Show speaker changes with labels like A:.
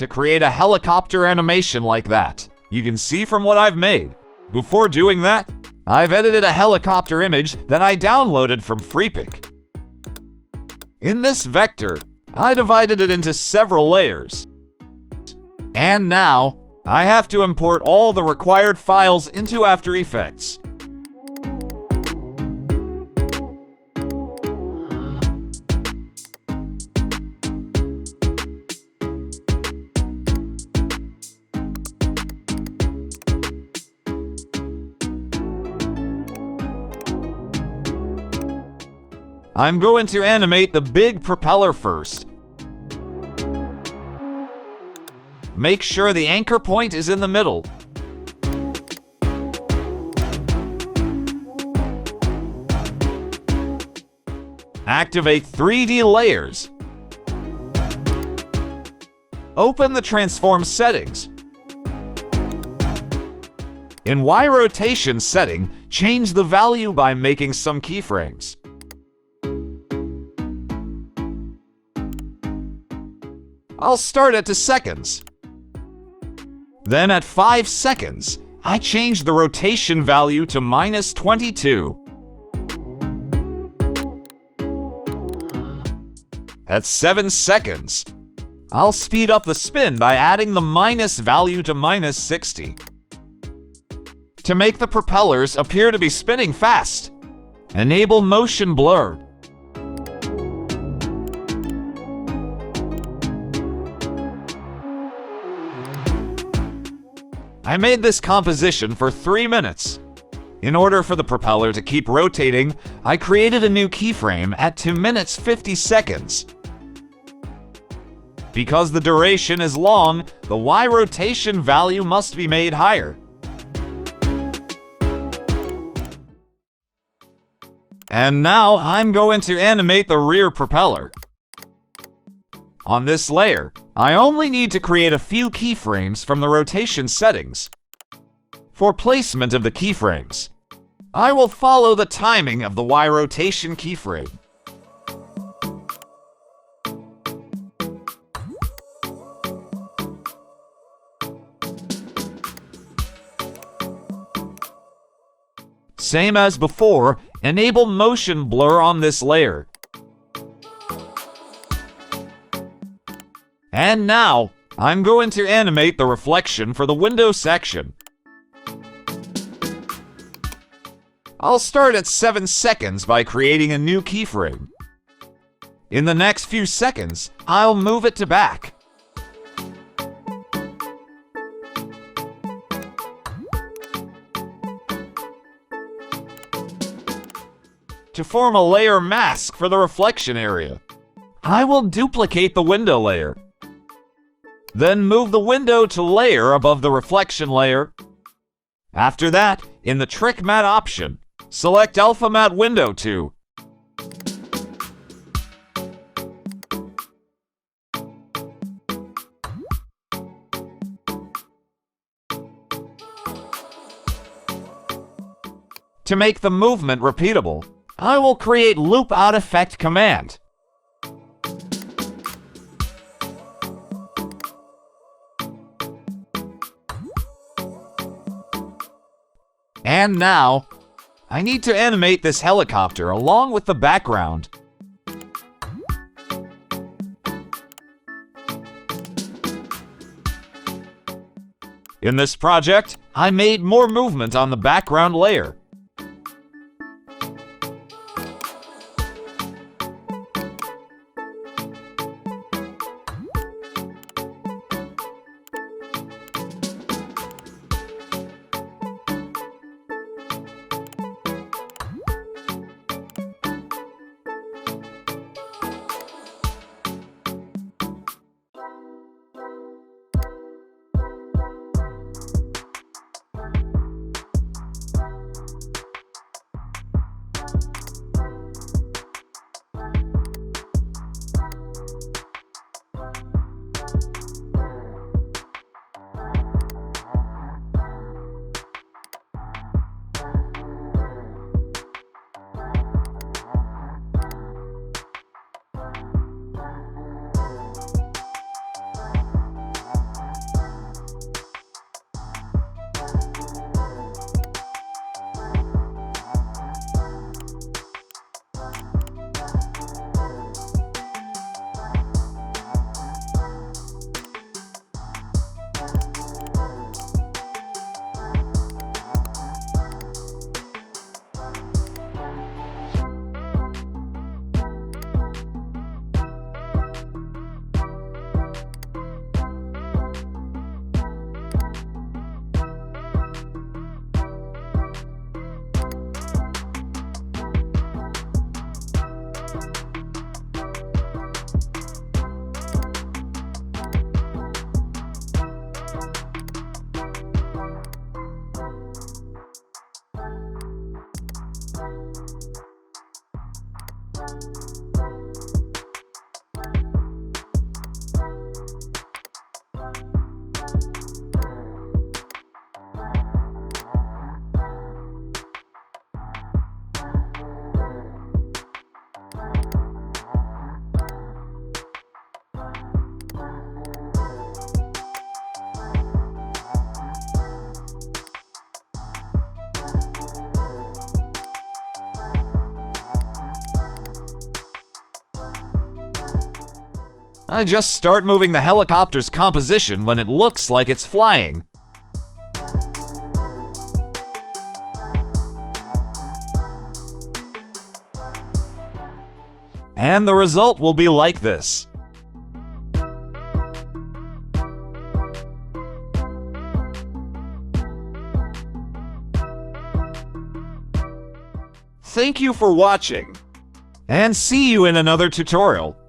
A: to create a helicopter animation like that. You can see from what I've made. Before doing that, I've edited a helicopter image that I downloaded from Freepik. In this vector, I divided it into several layers. And now, I have to import all the required files into After Effects. I'm going to animate the big propeller first. Make sure the anchor point is in the middle. Activate 3D layers. Open the transform settings. In Y rotation setting, change the value by making some keyframes. I'll start at 2 seconds. Then at 5 seconds, I change the rotation value to -22. At 7 seconds, I'll speed up the spin by adding the minus value to -60. To make the propellers appear to be spinning fast, enable motion blur. I made this composition for 3 minutes. In order for the propeller to keep rotating, I created a new keyframe at 2 minutes 50 seconds. Because the duration is long, the Y rotation value must be made higher. And now I'm going to animate the rear propeller. On this layer, I only need to create a few keyframes from the rotation settings. For placement of the keyframes, I will follow the timing of the Y rotation keyframe. Same as before, enable motion blur on this layer. And now, I'm going to animate the reflection for the window section. I'll start at 7 seconds by creating a new keyframe. In the next few seconds, I'll move it to back. To form a layer mask for the reflection area, I will duplicate the window layer. Then move the window to layer above the reflection layer. After that, in the Trick Matte option, select Alpha Matte Window 2. To make the movement repeatable, I will create Loop Out Effect command. And now, I need to animate this helicopter along with the background. In this project, I made more movement on the background layer. I just start moving the helicopter's composition when it looks like it's flying. And the result will be like this. Thank you for watching, and see you in another tutorial.